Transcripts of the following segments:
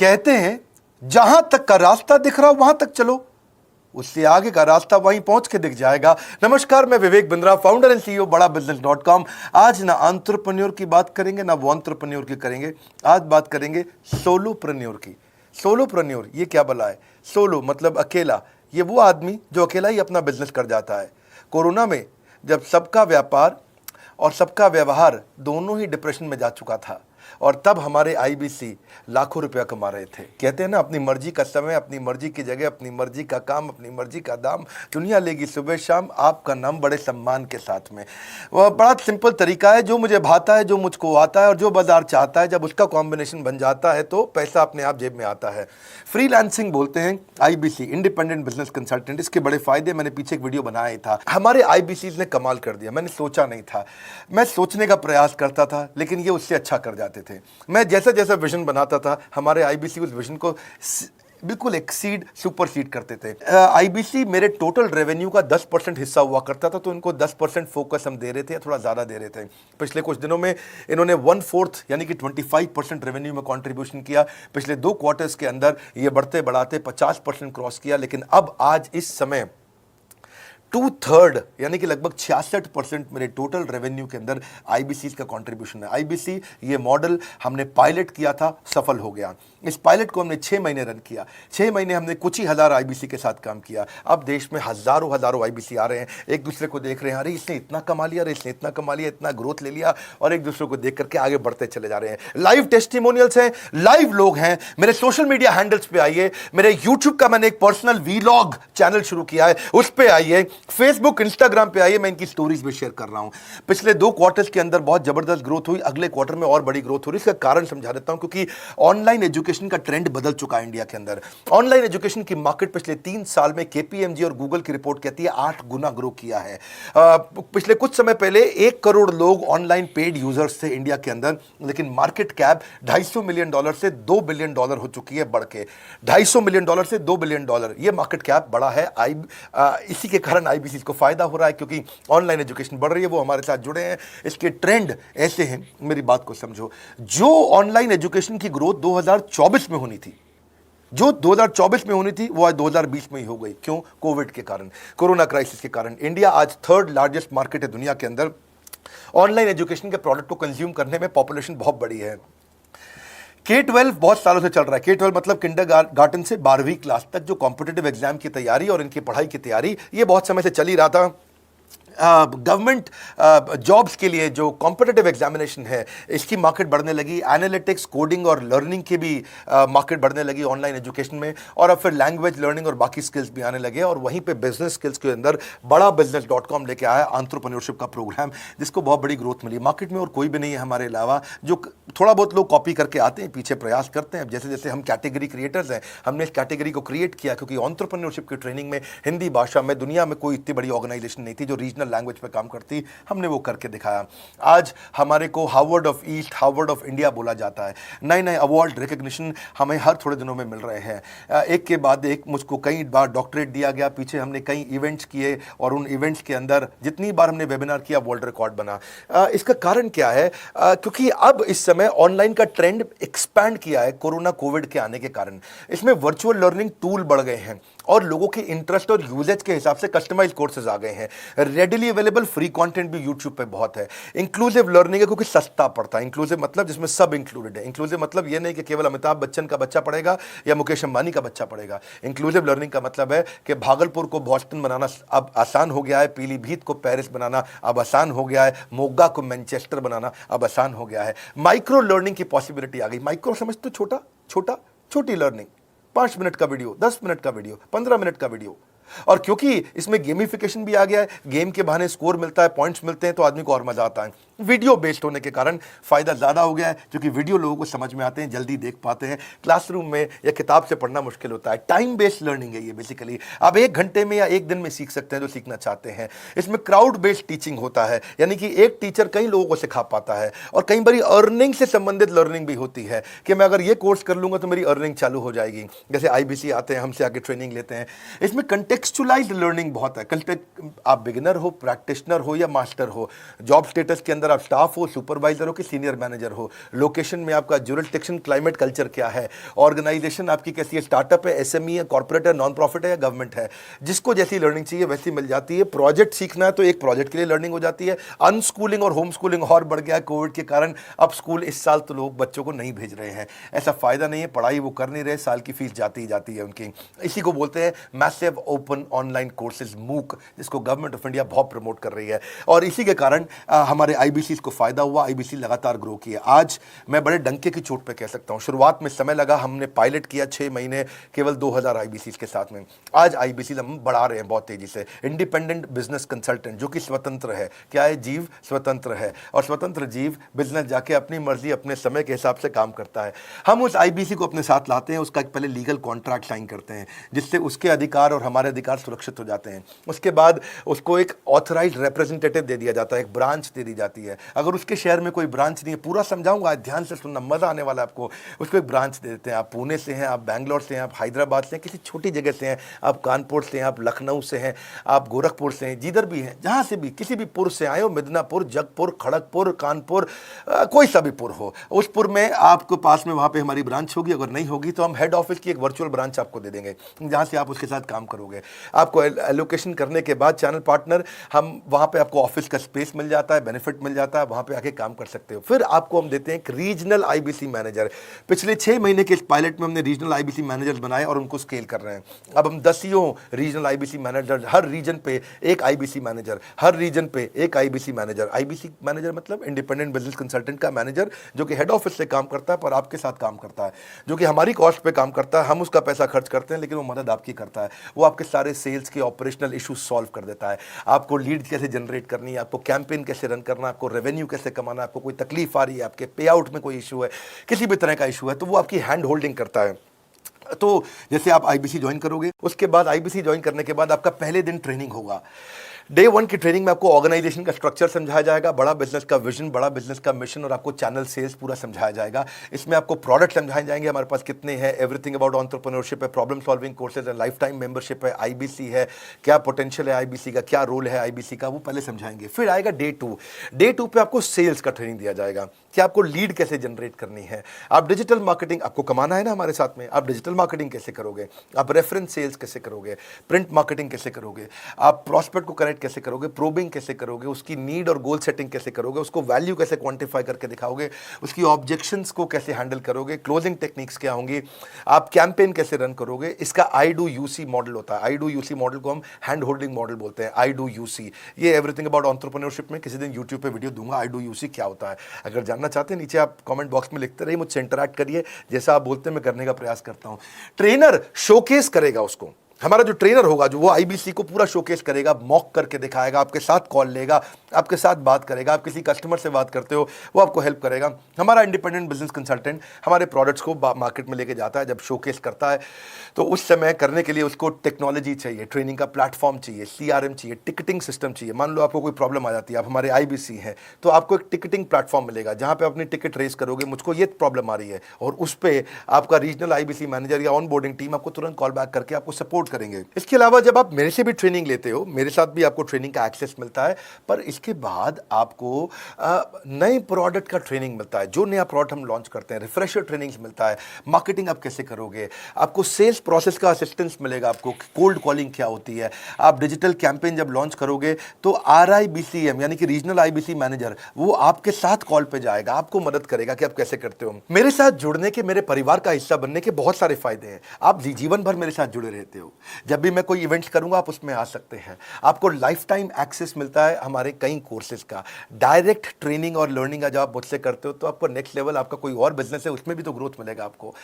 कहते हैं जहां तक का रास्ता दिख रहा वहां तक चलो, उससे आगे का रास्ता वहीं पहुंच के दिख जाएगा। नमस्कार, मैं Vivek Bindra, founder and CEO बड़ाबिजनेस.com। आज ना एंटरप्रेन्योर की बात करेंगे ना वो एंटरप्रेन्योर की करेंगे, आज बात करेंगे सोलोप्रेन्योर की। सोलोप्रेन्योर ये क्या भला है? सोलो मतलब अकेला, ये वो आदमी जो अकेला ही अपना बिजनेस कर जाता है। कोरोना में जब सबका व्यापार और सबका व्यवहार दोनों ही डिप्रेशन में जा चुका था, और तब हमारे आईबीसी लाखों रुपया कमा रहे थे। कहते हैं ना, अपनी मर्जी का समय, अपनी मर्जी की जगह, अपनी मर्जी का काम, अपनी मर्जी का दाम, दुनिया लेगी सुबह शाम आपका नाम बड़े सम्मान के साथ में। वह बड़ा सिंपल तरीका है, जो मुझे भाता है, जो मुझको आता है और जो बाजार चाहता है, जब उसका कॉम्बिनेशन बन जाता है तो पैसा अपने आप जेब में आता है। फ्रीलांसिंग बोलते हैं आईबीसी, इंडिपेंडेंट बिजनेस कंसल्टेंट। इसके बड़े फायदे मैंने पीछे एक वीडियो बनाया था। हमारे आईबीसी ने कमाल कर दिया, मैंने सोचा नहीं था। मैं सोचने का प्रयास करता था लेकिन ये उससे अच्छा कर जाते थे। मैं जैसा जैसा विजन बनाता था, हमारे आईबीसी उस विजन को बिल्कुल एक्सीड, सुपरसीड करते थे। आईबीसी मेरे टोटल रेवेन्यू का 10% हिस्सा हुआ करता था, तो इनको 10% फोकस हम दे रहे थे, थोड़ा ज़्यादा दे रहे थे। पिछले कुछ दिनों में इन्होंने 1/4 यानी कि 25% रेवेन्यू में कंट्रीब्यूशन किया। पिछले 2 क्वार्टर्स के अंदर ये बढ़ते बढ़ाते 50% क्रॉस किया। लेकिन अब आज इस समय 2/3 यानी कि लगभग 66% मेरे टोटल रेवेन्यू के अंदर आईबीसी का कंट्रीब्यूशन है। आईबीसी ये मॉडल हमने पायलट किया था, सफल हो गया। इस पायलट को हमने 6 महीने रन किया। 6 महीने हमने कुछ ही हज़ार आईबीसी के साथ काम किया। अब देश में हज़ारों हज़ारों आईबीसी आ रहे हैं, एक दूसरे को देख रहे हैं, अरे इसने इतना कमा लिया, अरे इसने इतना कमा लिया, इतना ग्रोथ ले लिया, और एक दूसरे को देख करके आगे बढ़ते चले जा रहे हैं। लाइव टेस्टिमोनियल्स हैं, लाइव लोग हैं। मेरे सोशल मीडिया हैंडल्स पे आइए, मेरे यूट्यूब का मैंने एक पर्सनल वीलॉग चैनल शुरू किया है, उस पर आइए, फेसबुक इंस्टाग्राम पे आइए, मैं इनकी स्टोरीज में शेयर कर रहा हूं। पिछले 2 क्वार्टर्स के अंदर बहुत जबरदस्त ग्रोथ हुई, अगले क्वार्टर में और बड़ी ग्रोथ हो रही है। इसका कारण समझा देता हूं, क्योंकि ऑनलाइन एजुकेशन का ट्रेंड बदल चुका है इंडिया के अंदर। ऑनलाइन एजुकेशन की मार्केट पिछले 3 साल में केपीएमजी और गूगल की रिपोर्ट कहती है 8 गुना ग्रो किया है। पिछले कुछ समय पहले 1 करोड़ लोग ऑनलाइन पेड यूजर्स थे इंडिया के अंदर, लेकिन मार्केट कैप $250 मिलियन से $2 बिलियन हो चुकी है, बढ़ के $250 मिलियन से $2 बिलियन ये मार्केट कैप बढ़ा है। इसी के कारण आईबीसी को फायदा हो रहा है, क्योंकि ऑनलाइन एजुकेशन बढ़ रही है, वो हमारे साथ जुड़े हैं। इसके ट्रेंड ऐसे हैं, मेरी बात को समझो। जो ऑनलाइन एजुकेशन की ग्रोथ 2024 में होनी थी, जो 2024 में होनी थी, वो आज 2020 में ही हो गई। क्यों? कोविड के कारण, कोरोना क्राइसिस के कारण। इंडिया आज 3rd लार्जेस्ट मार्केट है दुनिया के अंदर। ऑनलाइन एजुकेशन के प्रोडक्ट को कंज्यूम करने में पॉपुलेशन बहुत बड़ी है। K-12 बहुत सालों से चल रहा है। K-12 मतलब किंडरगार्टन से 12वीं क्लास तक जो कॉम्पिटिटिव एग्जाम की तैयारी और इनकी पढ़ाई की तैयारी, ये बहुत समय से चल ही रहा था। गवर्नमेंट जॉब्स के लिए जो कॉम्पिटिटिव एग्जामिनेशन है, इसकी मार्केट बढ़ने लगी। एनालिटिक्स, कोडिंग और लर्निंग की भी मार्केट बढ़ने लगी ऑनलाइन एजुकेशन में। और अब फिर लैंग्वेज लर्निंग और बाकी स्किल्स भी आने लगे। और वहीं पे बिजनेस स्किल्स के अंदर बड़ाबिजनेस.com लेके आया एंटरप्रेन्योरशिप का प्रोग्राम, जिसको बहुत बड़ी ग्रोथ मिली मार्केट में। और कोई भी नहीं है हमारे अलावा, जो थोड़ा बहुत लोग कॉपी करके आते हैं, पीछे प्रयास करते हैं। जैसे जैसे हम कैटेगरी क्रिएटर्स हैं, हमने इस कैटेगरी को क्रिएट किया, क्योंकि एंटरप्रेन्योरशिप की ट्रेनिंग में हिंदी भाषा में दुनिया में कोई इतनी बड़ी ऑर्गेनाइजेशन नहीं थी जो रीजनल लैंग्वेज पे काम करती। हमने वो करके दिखाया। आज हमारे को Harvard of east, Harvard of India बोला जाता है। नए नए अवार्ड, रिकग्निशन हमें हर थोड़े दिनों में मिल रहे हैं। एक के बाद एक मुझको कई बार डॉक्टरेट दिया गया। पीछे हमने कई इवेंट्स किए, और उन इवेंट्स के अंदर जितनी बार हमने वेबिनार किया, वर्ल्ड रिकॉर्ड बना। इसका कारण क्या है? क्योंकि अब इस समय ऑनलाइन का ट्रेंड एक्सपैंड किया है कोरोना कोविड के आने के कारण। इसमें वर्चुअल लर्निंग टूल बढ़ गए हैं, और लोगों के इंटरेस्ट और यूजेज के हिसाब से कस्टमाइज कोर्सेज आ गए हैं। रेडिली अवेलेबल फ्री कंटेंट भी यूट्यूब पे बहुत है। इंक्लूसिव लर्निंग है, क्योंकि सस्ता पड़ता है। इंक्लूसिव मतलब जिसमें सब इंक्लूडेड है। इंक्लूसिव मतलब ये नहीं कि केवल अमिताभ बच्चन का बच्चा पढ़ेगा या मुकेश अंबानी का बच्चा पढ़ेगा। इंक्लूसिव लर्निंग का मतलब है कि भागलपुर को बॉस्टन बनाना अब आसान हो गया है, पीलीभीत को पेरिस बनाना अब आसान हो गया है, मोगा को मैनचेस्टर बनाना अब आसान हो गया है। माइक्रो लर्निंग की पॉसिबिलिटी आ गई। माइक्रो समझते हो? छोटा छोटा, छोटी लर्निंग, 5 मिनट का वीडियो, 10 मिनट का वीडियो, 15 मिनट का वीडियो। और क्योंकि इसमें गेमिफिकेशन भी आ गया है, गेम के बहाने स्कोर मिलता है, पॉइंट्स मिलते हैं, तो आदमी को और मजा आता है। वीडियो बेस्ड होने के कारण फायदा ज्यादा हो गया है, क्योंकि वीडियो लोगों को समझ में आते हैं, जल्दी देख पाते हैं। क्लासरूम में या किताब से पढ़ना मुश्किल होता है। टाइम बेस्ड लर्निंग है ये बेसिकली। आप 1 घंटे में या 1 दिन में सीख सकते हैं जो सीखना चाहते हैं। इसमें क्राउड बेस्ड टीचिंग होता है, यानी कि एक टीचर कई लोगों को सिखा पाता है। और कई बार अर्निंग से संबंधित लर्निंग भी होती है, कि मैं अगर ये कोर्स कर लूंगा तो मेरी अर्निंग चालू हो जाएगी। जैसे आईबीसी आते हैं, हमसे आगे ट्रेनिंग लेते हैं। इसमें कंटेक्चुअलाइज्ड लर्निंग बहुत है। आप बिगिनर हो, प्रैक्टिशनर हो या मास्टर हो, जॉब स्टेटस के अंदर अगर आप स्टाफ हो, सुपरवाइजर हो कि सीनियर मैनेजर हो, लोकेशन में आपका जुरिस्डिक्शन, क्लाइमेट, कल्चर क्या है, ऑर्गेनाइजेशन आपकी कैसी है, स्टार्टअप है, एसएमई है, कॉर्पोरेट है, नॉन प्रॉफिट है या गवर्नमेंट है, जिसको जैसी लर्निंग चाहिए वैसी मिल जाती है। प्रोजेक्ट सीखना है तो एक प्रोजेक्ट के लिए लर्निंग हो जाती है। अनस्कूलिंग और होम स्कूलिंग और बढ़ गया कोविड के कारण। अब स्कूल इस साल तो लोग बच्चों को नहीं भेज रहे हैं, ऐसा फायदा नहीं है, पढ़ाई वो कर नहीं रहे, साल की फीस जाती ही जाती है उनकी। इसी को बोलते हैं मैसिव ओपन ऑनलाइन कोर्सेज, मूक, जिसको गवर्नमेंट ऑफ इंडिया बहुत प्रमोट कर रही है। और इसी के कारण हमारे आईबीसी को फायदा हुआ, आईबीसी लगातार ग्रो किया। आज मैं बड़े डंके की चोट पे कह सकता हूं, शुरुआत में समय लगा, हमने पायलट किया 6 महीने केवल 2000 आईबीसी के साथ में। आज आईबीसी हम बढ़ा रहे हैं बहुत तेजी से। इंडिपेंडेंट बिजनेस कंसल्टेंट, जो कि स्वतंत्र है, क्या है, जीव स्वतंत्र है, और स्वतंत्र जीव बिजनेस जाके अपनी मर्जी अपने समय के हिसाब से काम करता है। हम उस आईबीसी को अपने साथ लाते हैं, उसका एक पहले लीगल कॉन्ट्रैक्ट साइन करते हैं, जिससे उसके अधिकार और हमारे अधिकार सुरक्षित हो जाते हैं। उसके बाद उसको एक ऑथराइज्ड रिप्रेजेंटेटिव दे दिया जाता है, एक ब्रांच दे दी जाती है। अगर उसके शहर में कोई ब्रांच नहीं है, पूरा समझाऊंगा, ध्यान से सुनना, मजा आने वाला है आपको। उसको एक ब्रांच दे देते हैं। आप पुणे से हैं, आप बैंगलोर से हैं, आप हैदराबाद से हैं, किसी छोटी जगह से हैं, आप कानपुर से हैं, आप लखनऊ से हैं, आप गोरखपुर से हैं, जिधर भी हैं, जहां से भी, किसी भी पुर से आए हो, मिदनापुर, जगपुर, खड़गपुर, कानपुर, कोई सा भी पुर हो, उस पुर में आपको पास में वहां पे हमारी ब्रांच होगी। अगर नहीं होगी तो हम हेड ऑफिस की एक वर्चुअल ब्रांच आपको दे देंगे, जहां से आप उसके साथ काम करोगे। आपको एलोकेशन करने के बाद चैनल पार्टनर, हम वहां पे आपको ऑफिस का स्पेस मिल जाता है, बेनिफिट मिल जाता है, वहां पे आके काम कर सकते हो। फिर आपको हम देते हैं एक रीजनल आईबीसी मैनेजर। पिछले 6 महीने के इस पायलट में हमने रीजनल आईबीसी मैनेजर्स बनाए और उनको स्केल कर रहे हैं। अब हम 10 रीजनल आईबीसी मैनेजर, हर रीजन पे एक आईबीसी मैनेजर, हर रीजन पे एक आईबीसी मैनेजर। आईबीसी मैनेजर मतलब इंडिपेंडेंट बिजनेस कंसल्टेंट का मैनेजर, जो कि हेड ऑफिस से काम करता है पर आपके साथ काम करता है, जो कि हमारी कॉस्ट पे काम करता है, हम उसका पैसा खर्च करते हैं, लेकिन वो मदद आपकी करता है। वो आपके सारे सेल्स के ऑपरेशनल इशू सॉल्व कर देता है। आपको लीड कैसे जनरेट करनी है, आपको कैंपेन कैसे रन करना है, आपको रेवेन्यू कैसे कमाना है, आपको कोई तकलीफ आ रही है, आपके पे आउट में कोई इशू है, किसी भी तरह का इशू है, तो वो आपकी हैंड होल्डिंग करता है। तो जैसे आप आईबीसी ज्वाइन करोगे, उसके बाद आईबीसी ज्वाइन करने के बाद आपका पहले दिन ट्रेनिंग होगा। डे 1 की ट्रेनिंग में आपको ऑर्गेनाइजेशन का स्ट्रक्चर समझाया जाएगा, बड़ा बिजनेस का विजन, बड़ा बिजनेस का मिशन, और आपको चैनल सेल्स पूरा समझाया जाएगा। इसमें आपको प्रोडक्ट समझाए जाएंगे, हमारे पास कितने हैं, एवरीथिंग अबाउट एंटरप्रेन्योरशिप है, प्रॉब्लम सॉल्विंग कोर्सेज है, लाइफ टाइम मेंबरशिप है, आईबीसी है, क्या पोटेंशियल है आईबीसी का, क्या रोल है आईबीसी का, वो पहले समझाएंगे। फिर आएगा डे 2। डे 2 पे आपको सेल्स का ट्रेनिंग दिया जाएगा कि आपको लीड कैसे जनरेट करनी है, आप डिजिटल मार्केटिंग, आपको कमाना है ना हमारे साथ में, आप डिजिटल मार्केटिंग कैसे करोगे, आप रेफरेंस सेल्स कैसे करोगे, प्रिंट मार्केटिंग कैसे करोगे, आप प्रॉस्पेक्ट को कनेक्ट कैसे करोगे, प्रोबिंग कैसे करोगे, उसकी नीड और गोल सेटिंग कैसे करोगे, उसको वैल्यू कैसे क्वांटिफाई करके दिखाओगे, उसकी ऑब्जेक्शंस को कैसे हैंडल करोगे, क्लोजिंग टेक्निक्स क्या होंगी, आप कैंपेन कैसे रन करोगे। इसका आई डू यूसी मॉडल होता है। आई डू यूसी मॉडल को हम हैंड होल्डिंग मॉडल बोलते हैं। आई डू यूसी, ये एवरीथिंग अबाउट एंटरप्रेन्योरशिप में किसी दिन यूट्यूब पे वीडियो दूंगा, आई डू यूसी क्या होता है। अगर जानना चाहते हैं नीचे आप कमेंट बॉक्स में लिखते रहिए, मुझसे इंटरैक्ट करिए, जैसा आप बोलते हैं मैं करने का प्रयास करता हूं। ट्रेनर शोकेस करेगा उसको, हमारा जो ट्रेनर होगा, जो वो आईबीसी को पूरा शोकेस करेगा, मॉक करके दिखाएगा, आपके साथ कॉल लेगा, आपके साथ बात करेगा, आप किसी कस्टमर से बात करते हो वो आपको हेल्प करेगा। हमारा इंडिपेंडेंट बिजनेस कंसल्टेंट हमारे प्रोडक्ट्स को मार्केट में लेके जाता है। जब शोकेस करता है तो उस समय करने के लिए उसको टेक्नोलॉजी चाहिए, ट्रेनिंग का प्लेटफॉर्म चाहिए, सीआरएम चाहिए, टिकटिंग सिस्टम चाहिए। मान लो आपको कोई प्रॉब्लम आ जाती है, आप हमारे आईबीसी हैं, तो आपको एक टिकटिंग प्लेटफॉर्म मिलेगा जहां पे अपनी टिकट रेस करोगे, मुझको ये प्रॉब्लम आ रही है, और उस पर आपका रीजनल आईबीसी मैनेजर या ऑन बोर्डिंग टीम आपको तुरंत कॉल बैक करके आपको सपोर्ट करेंगे। इसके अलावा जब आप मेरे से भी ट्रेनिंग लेते हो, मेरे साथ भी आपको ट्रेनिंग का एक्सेस मिलता है, पर इसके बाद आपको नए प्रोडक्ट का ट्रेनिंग मिलता है। जो नया प्रोडक्ट हम लॉन्च करते हैं, रिफ्रेशर ट्रेनिंग्स मिलता है, मार्केटिंग आप कैसे करोगे, आपको सेल्स प्रोसेस का असिस्टेंस मिलेगा, आपको कोल्ड कॉलिंग क्या होती है, आप डिजिटल कैंपेन जब लॉन्च करोगे तो RIBCM यानी कि रीजनल आईबीसी मैनेजर वो आपके साथ कॉल पे जाएगा, आपको मदद करेगा कि आप कैसे करते हो। मेरे साथ जुड़ने के, मेरे परिवार का हिस्सा बनने के बहुत सारे फायदे हैं। आप जीवन भर मेरे साथ जुड़े रहते हो, जब भी मैं कोई इवेंट्स करूंगा आप उसमें आ सकते हैं। आपको लाइफ टाइम एक्सेस मिलता है हमारे कई कोर्सेज का, डायरेक्ट ट्रेनिंग और लर्निंग जब आप मुझसे करते हो तो आपको नेक्स्ट लेवल, आपका कोई और बिजनेस है उसमें भी तो ग्रोथ मिलेगा आपको।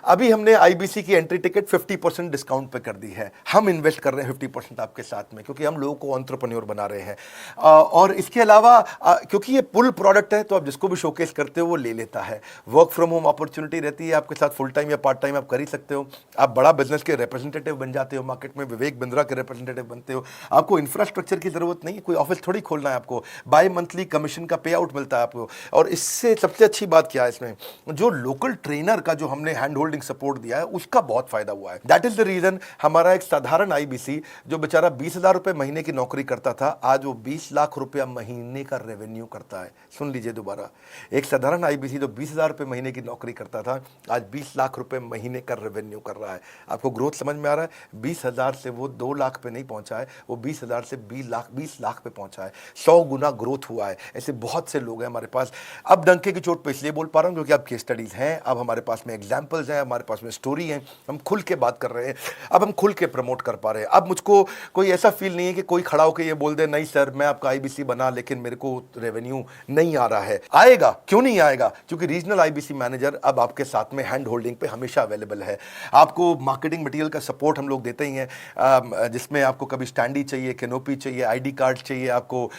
अभी हमने आईबीसी की एंट्री टिकट 50% डिस्काउंट पे कर दी है। हम इन्वेस्ट कर रहे हैं 50% आपके साथ में, क्योंकि हम लोगों को एंटरप्रेन्योर बना रहे हैं। और इसके अलावा क्योंकि ये पुल प्रोडक्ट है तो आप जिसको भी शोकेस करते हो वो ले लेता है। वर्क फ्रॉम होम अपॉर्चुनिटी रहती है आपके साथ, फुल टाइम या पार्ट टाइम आप कर ही सकते हो। आप बड़ा बिजनेस के रिप्रेजेंटेटिव बन जाते हो मार्केट में, विवेक बिंद्रा के रिप्रेजेंटेटिव बनते हो, आपको इंफ्रास्ट्रक्चर की जरूरत नहीं है, कोई ऑफिस थोड़ी खोलना है आपको, बाय मंथली कमीशन का पे आउट मिलता है आपको। और इससे सबसे अच्छी बात क्या है इसमें, जो लोकल ट्रेनर का जो हमने हैंड होल्डिंग सपोर्ट दिया है उसका बहुत फायदा हुआ है। दैट इज द रीजन हमारा एक साधारण आईबीसी जो बेचारा 20,000 रुपए महीने की नौकरी करता था, आज वो 20 लाख रुपया महीने का रेवेन्यू करता है। सुन लीजिए दोबारा, एक साधारण आईबीसी जो 20,000 रुपए महीने की नौकरी करता था, आज 20 लाख रुपए महीने का रेवेन्यू कर रहा है। आपको ग्रोथ समझ में आ रहा है? 20,000 से वो 2 लाख पे नहीं पहुंचा है, वो 20,000 से 20 लाख पे पहुंचा है। 100 गुना ग्रोथ हुआ है। ऐसे बहुत से लोग हैं हमारे पास। अब डंके की चोट पे इसलिए बोल पा रहा हूं क्योंकि अब केस स्टडीज हैं, अब हमारे पास में एग्जाम्पल्स हैं, हमारे पास में स्टोरी है, हम खुल के बात कर रहे हैं, अब हम खुल के प्रमोट कर पा रहे हैं। अब मुझको कोई ऐसा फील नहीं है कि कोई खड़ा होकर ये बोल दे नहीं सर मैं आपका आईबीसी बना लेकिन मेरे को रेवेन्यू नहीं आ रहा है। आएगा, क्यों नहीं आएगा? क्योंकि रीजनल आईबीसी मैनेजर अब आपके साथ में हैंड होल्डिंग पे हमेशा अवेलेबल है। आपको मार्केटिंग मटेरियल का सपोर्ट हम लोग देते ही हैं, जिसमें आपको कभी स्टैंडी चाहिए, कैनोपी चाहिए, आईडी कार्ड चाहिए, आपको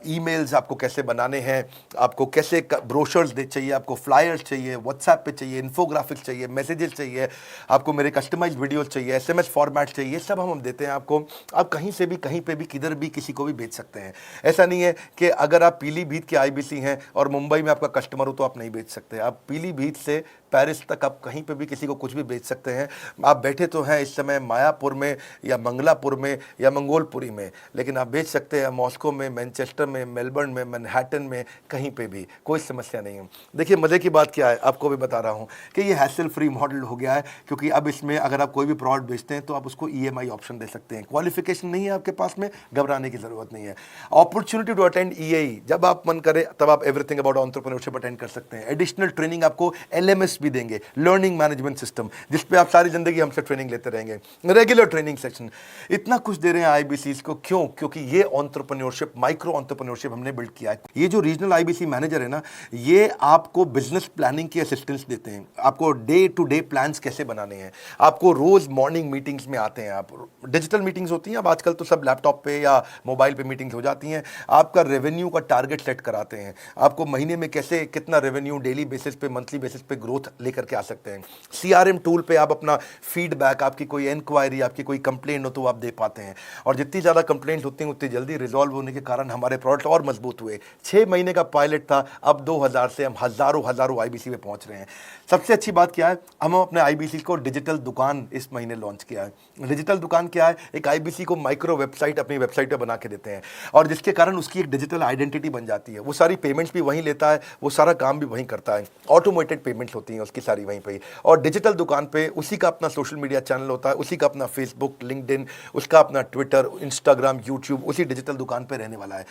ईमेल्स आपको कैसे बनाने हैं, आपको कैसे ब्रोशर्स चाहिए, आपको फ्लायर्स चाहिए, व्हाट्सएप पे चाहिए, इन्फोग्राफिक्स चाहिए, मैसेजेस चाहिए, आपको मेरे कस्टमाइज्ड वीडियोस चाहिए, एसएमएस फॉर्मेट चाहिए, सब हम देते हैं आपको। आप कहीं से भी, कहीं पे भी, किधर भी किसी को भी बेच सकते हैं। ऐसा नहीं है कि अगर आप पीलीभीत के आईबीसी हैं और मुंबई में आपका कस्टमर हो तो आप नहीं बेच सकते। आप पीलीभीत से पेरिस तक आप कहीं पे भी किसी को कुछ भी बेच सकते हैं। आप बैठे तो हैं इस समय मायापुर में या मंगलापुर में या मंगोलपुरी में, लेकिन आप बेच सकते हैं मॉस्को में, मैनचेस्टर में, मेलबर्न में, मैनहट्टन में, कहीं पे भी, कोई समस्या नहीं है। देखिए मज़े की बात क्या है, आपको भी बता रहा हूँ कि ये हैसल फ्री मॉडल हो गया है, क्योंकि अब इसमें अगर आप कोई भी प्रोडक्ट बेचते हैं तो आप उसको ईएमआई ऑप्शन दे सकते हैं। क्वालिफिकेशन नहीं है आपके पास में, घबराने की ज़रूरत नहीं है। अपॉर्चुनिटी टू अटेंड ईएई, जब आप मन करे तब आप एवरीथिंग अबाउट एंटरप्रेन्योरशिप अटेंड कर सकते हैं। एडिशनल ट्रेनिंग आपको एलएमएस भी देंगे, लर्निंग मैनेजमेंट सिस्टम, जिस पे आप सारी जिंदगी हमसे ट्रेनिंग लेते रहेंगे, रेगुलर ट्रेनिंग सेक्शन, इतना कुछ दे रहे हैं आईबीसीज को। क्यों? क्योंकि ये एंटरप्रेन्योरशिप, माइक्रो एंटरप्रेन्योरशिप हमने बिल्ड किया है। ये जो रीजनल आईबीसी मैनेजर है ना, ये आपको बिजनेस प्लानिंग की असिस्टेंस देते हैं, आपको डे टू डे प्लान्स कैसे बनाने हैं, आपको रोज मॉर्निंग मीटिंग्स में आते हैं। आप डिजिटल मीटिंग्स होती हैं, अब आजकल तो सब लैपटॉप पे या मोबाइल पे मीटिंग्स हो जाती हैं। आपका रेवेन्यू का टारगेट सेट कराते हैं, आपको महीने में कैसे कितना रेवेन्यू डेली बेसिस पे, मंथली बेसिस पे ग्रोथ लेकर के आ सकते हैं। सीआरएम टूल पे आप अपना फीडबैक, आपकी कोई इंक्वायरी, आपकी कोई कंप्लेंट हो तो आप दे पाते हैं, और जितनी ज़्यादा कंप्लेंट होती हैं उतनी जल्दी रिजॉल्व होने के कारण हमारे प्रोडक्ट और मजबूत हुए। 6 महीने का पायलट था, अब 2000 से हम हज़ारों आईबीसी में पहुंच रहे हैं। सबसे अच्छी बात क्या है, हम अपने आईबीसी को डिजिटल दुकान इस महीने लॉन्च किया है। डिजिटल दुकान क्या है? एक आईबीसी को माइक्रो वेबसाइट अपनी वेबसाइट पे बना के देते हैं, और जिसके कारण उसकी एक डिजिटल आइडेंटिटी बन जाती है। वो सारी पेमेंट्स भी वहीं लेता है, वो सारा काम भी वहीं करता है, ऑटोमेटेड पेमेंट्स होती हैं उसकी सारी वहीं पे। और डिजिटल दुकान पे उसी का अपना सोशल मीडिया चैनल होता है, उसी का अपना फेसबुक, लिंक्डइन, उसका अपना ट्विटर, इंस्टाग्राम, यूट्यूब उसी डिजिटल दुकान पे रहने वाला है।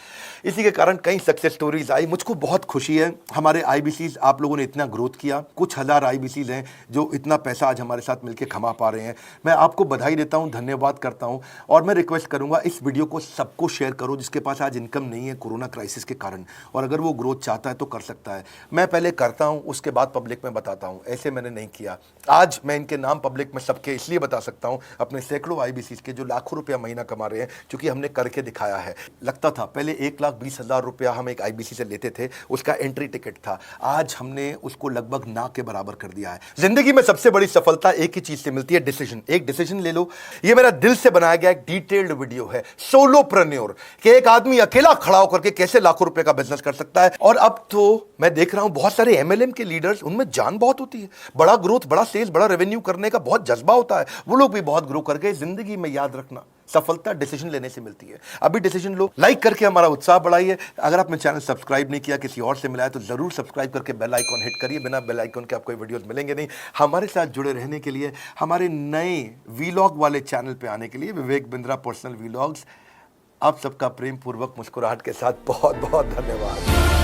इसी के कारण कई सक्सेस स्टोरीज आई। मुझको बहुत खुशी है, हमारे आईबीसीज, आप लोगों ने इतना ग्रोथ किया। कुछ हज़ार आईबीसीज हैं जो इतना पैसा आज हमारे साथ मिलकर कमा पा रहे हैं। मैं आपको बधाई देता हूं, धन्यवाद करता हूं, और मैं रिक्वेस्ट करूंगा इस वीडियो को सबको शेयर करो जिसके पास आज इनकम नहीं है कोरोना क्राइसिस के कारण, और अगर वो ग्रोथ चाहता है तो कर सकता है। मैं पहले करता हूं, उसके बाद पब्लिक में बताता हूं, ऐसे मैंने नहीं किया। आज मैं इनके नाम पब्लिक में सबके इसलिए बता सकता हूं, अपने सैकड़ों आईबीसीज के जो लाखों रुपया महीना कमा रहे हैं, क्योंकि हमने करके दिखाया है। लगता था पहले 1,20,000 रुपया हम एक आईबीसी से लेते थे, उसका एंट्री टिकट था, आज हमने उसको लगभग ना के बराबर कर दिया है। जिंदगी में सबसे बड़ी सफलता एक ही चीज से मिलती है, डिसीजन। एक डिसीजन ले लो। ये मेरा दिल से बनाया गया एक डिटेल्ड वीडियो है, सोलोप्रेन्योर, कि एक आदमी अकेला खड़ा होकर के कैसे लाखों रुपए का बिजनेस कर सकता है। और अब तो मैं देख रहा हूं बहुत सारे एमएलएम के लीडर्स, उनमें जान बहुत होती है, बड़ा ग्रोथ, बड़ा सेल्स, बड़ा रेवेन्यू करने का बहुत जज्बा होता है, वो लोग भी बहुत ग्रो कर गए। जिंदगी में याद रखना, सफलता डिसीजन लेने से मिलती है। अभी डिसीजन लो, लाइक करके हमारा उत्साह बढ़ाइए। अगर आपने चैनल सब्सक्राइब नहीं किया, किसी और से मिला है, तो जरूर सब्सक्राइब करके बेल आइकॉन हिट करिए। बिना बेल आइकॉन के आपको वीडियोस मिलेंगे नहीं। हमारे साथ जुड़े रहने के लिए, हमारे नए वीलॉग वाले चैनल पे आने के लिए, विवेक बिंद्रा पर्सनल वीलॉग्स, आप सबका प्रेम पूर्वक मुस्कुराहट के साथ बहुत बहुत धन्यवाद।